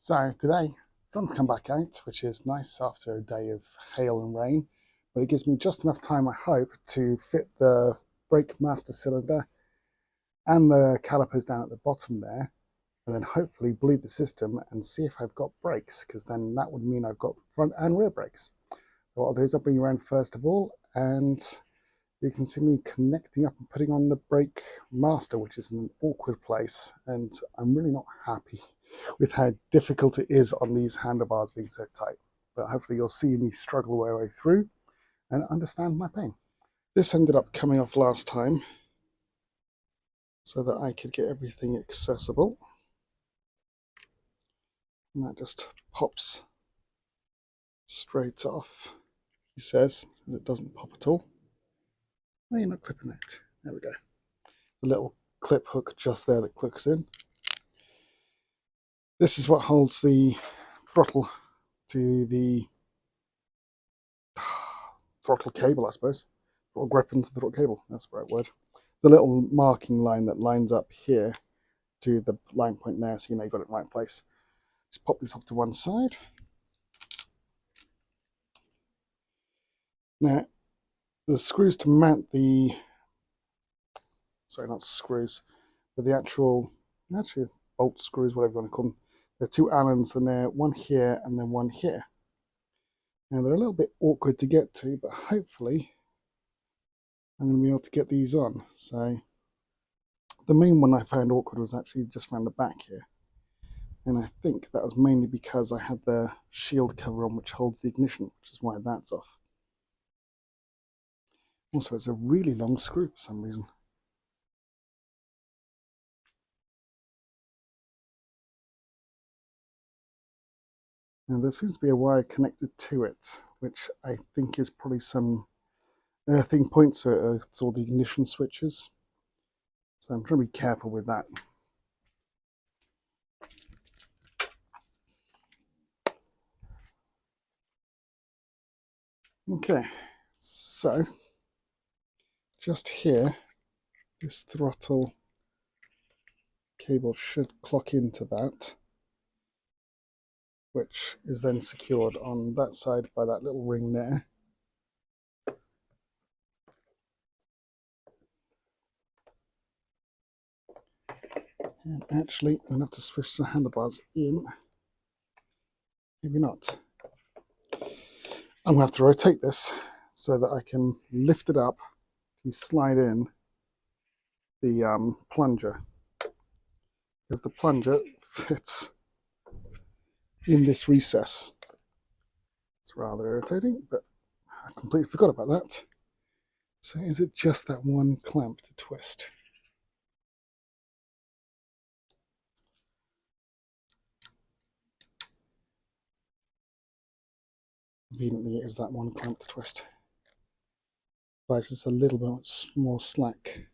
So today, sun's come back out, which is nice after a day of hail and rain, but it gives me just enough time, I hope, to fit the brake master cylinder and the calipers down at the bottom there, and then hopefully bleed the system and see if I've got brakes, because then that would mean I've got front and rear brakes. So what I'll do is I'll bring you around first of all, and you can see me connecting up and putting on the brake master, which is in an awkward place, and I'm really not happy with how difficult it is on these handlebars being so tight. But hopefully you'll see me struggle my way through and understand my pain. This ended up coming off last time so that I could get everything accessible. And that just pops straight off, he says, as it doesn't pop at all. No, you're not clipping it. There we go. The little clip hook just there that clicks in. This is what holds the throttle to the throttle cable, I suppose, or grip into the throttle cable. That's the right word. The little marking line that lines up here to the line point there, so you know you've got it in the right place. Just pop this off to one side. Now, the screws to mount the, sorry, not screws, but the actually bolt screws, whatever you want to call them. There are two Allens in there, one here and then one here. Now they're a little bit awkward to get to, but hopefully I'm going to be able to get these on. So the main one I found awkward was actually just around the back here. And I think that was mainly because I had the shield cover on which holds the ignition, which is why that's off. Also, it's a really long screw for some reason. Now there seems to be a wire connected to it, which I think is probably some earthing point, so it's all the ignition switches. So I'm trying to be careful with that. Okay, so just here, this throttle cable should clock into that, which is then secured on that side by that little ring there. And actually, I'm going to have to switch the handlebars in. Maybe not. I'm going to have to rotate this so that I can lift it up to slide in the plunger, because the plunger fits in this recess. It's rather irritating, but I completely forgot about that. So is it just that one clamp to twist? Conveniently, it is that one clamp to twist. Otherwise, it's a little bit more slack.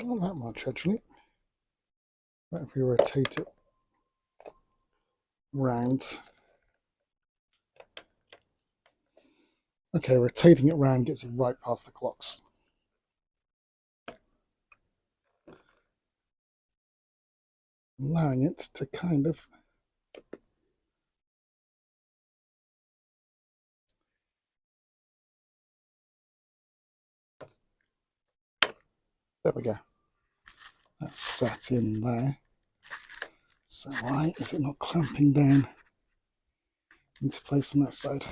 Not that much, actually. But if we rotate it round. Okay, rotating it round gets it right past the clocks. Allowing it to kind of there we go. That's sat in there. So why is it not clamping down into place on that side?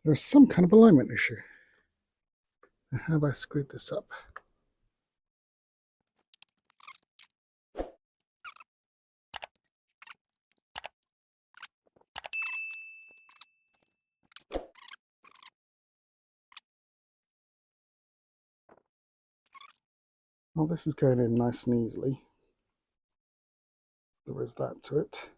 There is some kind of alignment issue. How have I screwed this up? Well, this is going in nice and easily. There is that to it.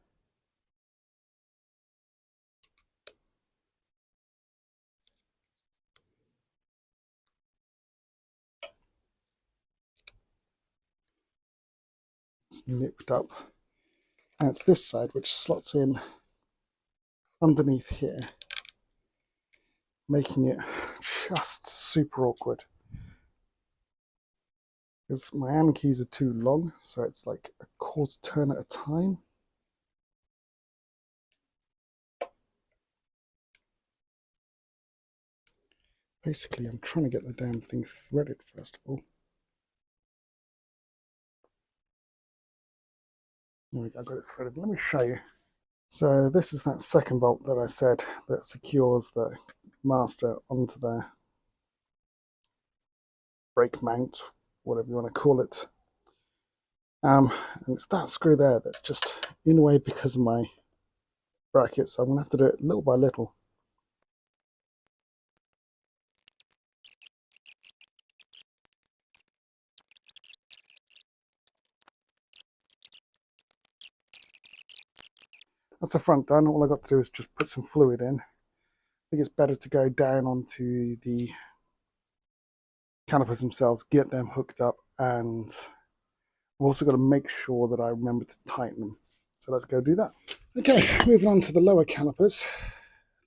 It's nipped up. And it's this side which slots in underneath here. making it just super awkward. Because my Allen keys are too long, so it's like a quarter turn at a time. Basically, I'm trying to get the damn thing threaded first of all. There we go, I got it threaded. Let me show you. So this is that second bolt that I said that secures the master onto the brake mount, whatever you want to call it. And it's that screw there that's just in the way because of my bracket, so I'm going to have to do it little by little. That's the front done. All I got to do is just put some fluid in. I think it's better to go down onto the calipers themselves, get them hooked up, and I've also got to make sure that I remember to tighten them. So let's go do that. Okay, moving on to the lower calipers.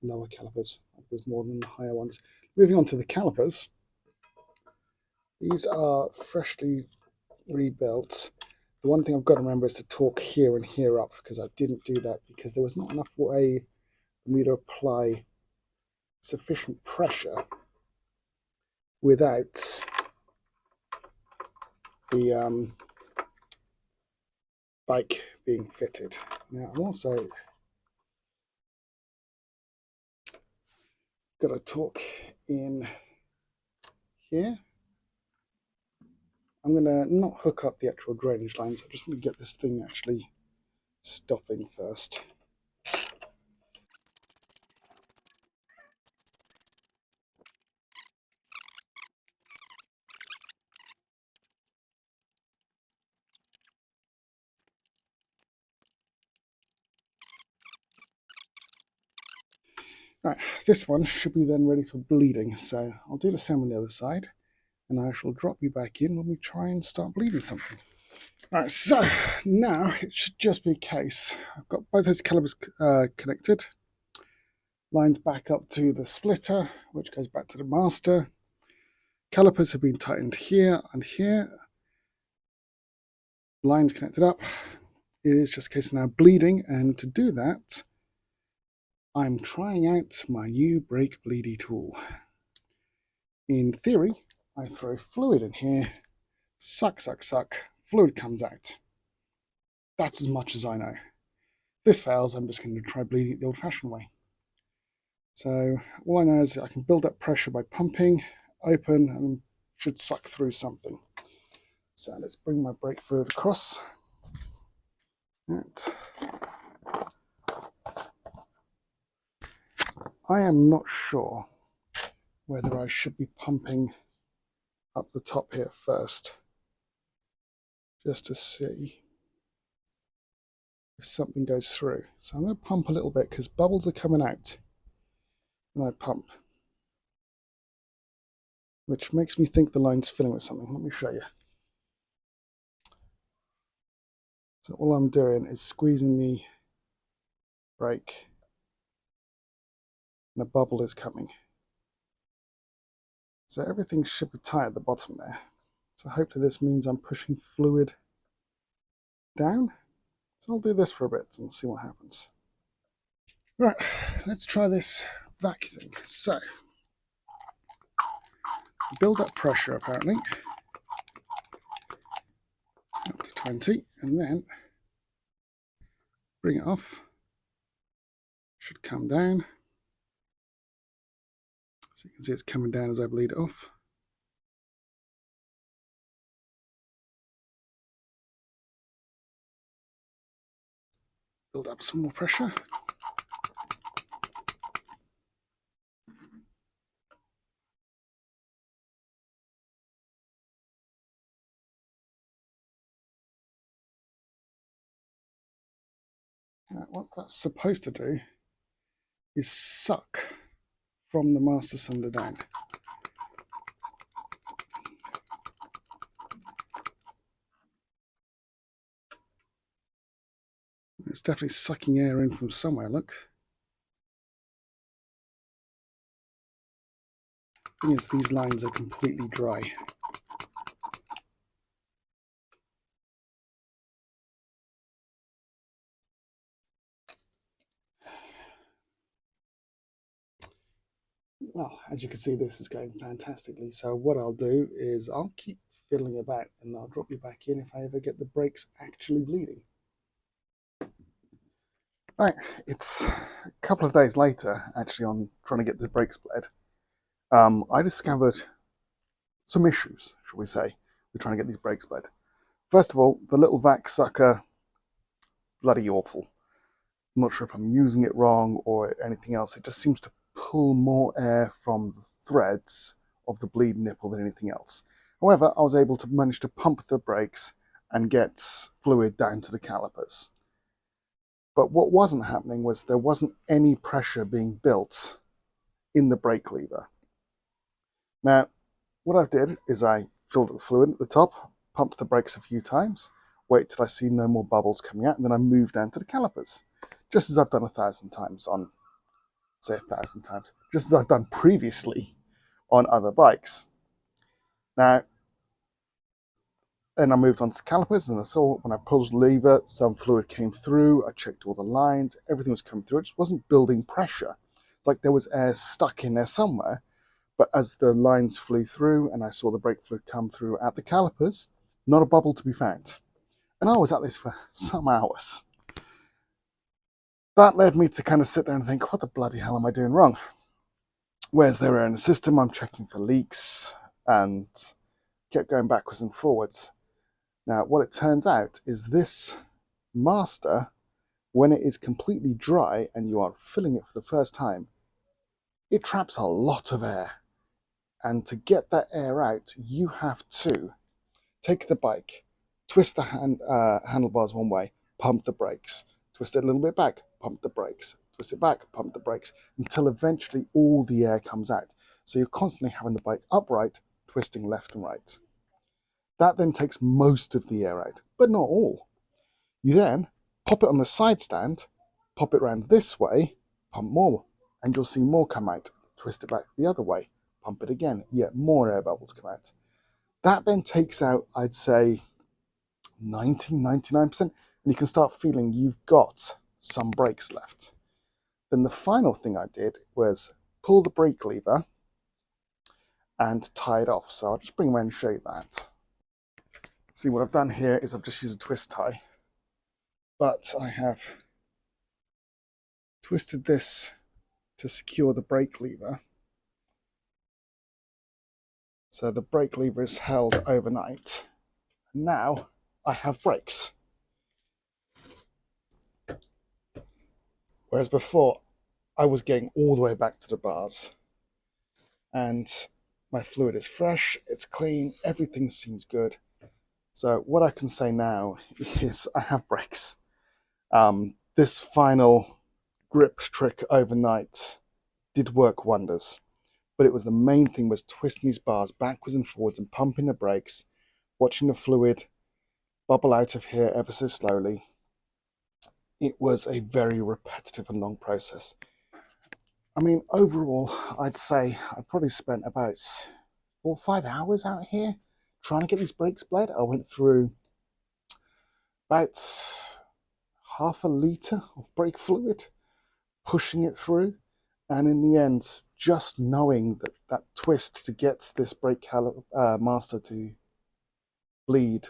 Lower calipers, there's more than the higher ones. Moving on to the calipers. These are freshly rebuilt. The one thing I've got to remember is to torque here and here up, because I didn't do that because there was not enough way for me to apply sufficient pressure without the bike being fitted. Now I'm also got to torque in here. I'm going to not hook up the actual drainage lines. I'm just going to get this thing actually stopping first. Right, this one should be then ready for bleeding, so I'll do the same on the other side, and I shall drop you back in when we try and start bleeding something. Right, so now it should just be a case. I've got both those calipers connected, lines back up to the splitter, which goes back to the master. Calipers have been tightened here and here. Lines connected up. It is just a case of now bleeding, and to do that, I'm trying out my new brake bleedy tool. In theory, I throw fluid in here, suck, suck, suck, fluid comes out. That's as much as I know. If this fails, I'm just going to try bleeding it the old-fashioned way. So all I know is I can build up pressure by pumping, open, and should suck through something. So let's bring my brake fluid across. Right. I am not sure whether I should be pumping up the top here first, just to see if something goes through. So I'm going to pump a little bit because bubbles are coming out when I pump, which makes me think the line's filling with something. Let me show you. So all I'm doing is squeezing the brake, and a bubble is coming. So everything should be tight at the bottom there. So hopefully this means I'm pushing fluid down. So I'll do this for a bit and see what happens. Right, let's try this vac thing. So build up pressure apparently up to 20, and then bring it off. Should come down. So you can see it's coming down as I bleed it off. Build up some more pressure. What that's supposed to do is suck from the master cylinder down. It's definitely sucking air in from somewhere, look. thing is, these lines are completely dry. Well, as you can see, this is going fantastically. So what I'll do is I'll keep fiddling about and I'll drop you back in if I ever get the brakes actually bleeding. Right, it's a couple of days later, actually, on trying to get the brakes bled. I discovered some issues, shall we say, with trying to get these brakes bled. First of all, the little vac sucker, bloody awful. I'm not sure if I'm using it wrong or anything else. It just seems to pull more air from the threads of the bleed nipple than anything else. However, I was able to manage to pump the brakes and get fluid down to the calipers. But what wasn't happening was there wasn't any pressure being built in the brake lever. Now, what I did is I filled up the fluid at the top, pumped the brakes a few times, wait till I see no more bubbles coming out, and then I moved down to the calipers. Just as I've done 1,000 times on, say 1,000 times, just as I've done previously on other bikes. Now, and I moved on to the calipers, and I saw when I pulled the lever, some fluid came through. I checked all the lines, everything was coming through. It just wasn't building pressure. It's like there was air stuck in there somewhere. But as the lines flew through and I saw the brake fluid come through at the calipers, not a bubble to be found. And I was at this for some hours. That led me to kind of sit there and think, what the bloody hell am I doing wrong? Where's there air in the system? I'm checking for leaks and kept going backwards and forwards. Now, what it turns out is this master, when it is completely dry and you are filling it for the first time, it traps a lot of air. And to get that air out, you have to take the bike, twist the handlebars one way, pump the brakes, twist it a little bit back, pump the brakes, twist it back, pump the brakes, until eventually all the air comes out. So you're constantly having the bike upright, twisting left and right. That then takes most of the air out, but not all. You then pop it on the side stand, pop it around this way, pump more, and you'll see more come out. Twist it back the other way, pump it again, yet more air bubbles come out. That then takes out, I'd say, 99%, and you can start feeling you've got some brakes left. Then the final thing I did was pull the brake lever and tie it off. So I'll just bring around and show you that. See, what I've done here is I've just used a twist tie, but I have twisted this to secure the brake lever. So the brake lever is held overnight. Now I have brakes. Whereas before, I was getting all the way back to the bars. And my fluid is fresh, it's clean, everything seems good. So what I can say now is I have brakes. This final grip trick overnight did work wonders. But it was the main thing was twisting these bars backwards and forwards and pumping the brakes, watching the fluid bubble out of here ever so slowly. It was a very repetitive and long process. I mean, overall, I'd say I probably spent about 4 or 5 hours out here trying to get these brakes bled. I went through about half a litre of brake fluid, pushing it through. And in the end, just knowing that twist to get this brake master to bleed,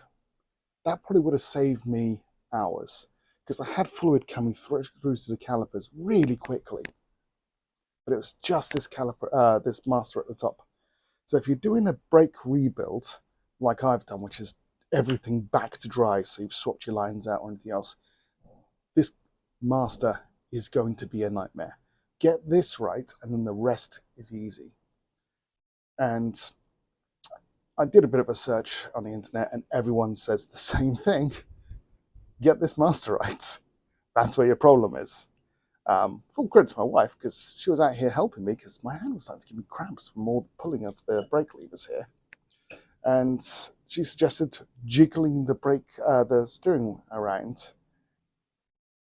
that probably would have saved me hours. Because I had fluid coming through to the calipers really quickly. But it was just this caliper, this master at the top. So if you're doing a brake rebuild, like I've done, which is everything back to dry, so you've swapped your lines out or anything else, this master is going to be a nightmare. Get this right, and then the rest is easy. And I did a bit of a search on the internet, and everyone says the same thing. Get this master right. That's where your problem is. Full credit to my wife, because she was out here helping me, because my hand was starting to give me cramps from all the pulling of the brake levers here. And she suggested jiggling the steering around.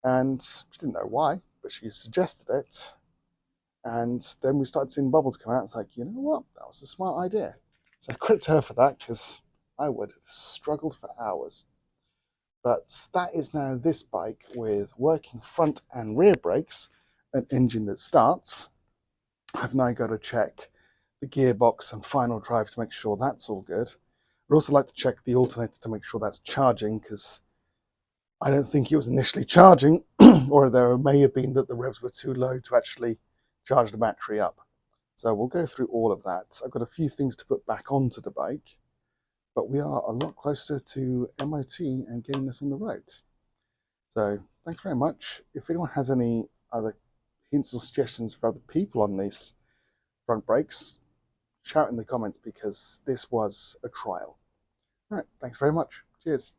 And she didn't know why, but she suggested it. And then we started seeing bubbles come out. It's like, you know what? That was a smart idea. So credit to her for that, because I would have struggled for hours. But that is now this bike with working front and rear brakes, an engine that starts. I've now got to check the gearbox and final drive to make sure that's all good. I'd also like to check the alternator to make sure that's charging, because I don't think it was initially charging, or there may have been that the revs were too low to actually charge the battery up. So we'll go through all of that. I've got a few things to put back onto the bike, but we are a lot closer to MOT and getting this on the road. So thanks very much. If anyone has any other hints or suggestions for other people on these front brakes, shout in the comments, because this was a trial. All right, thanks very much. Cheers.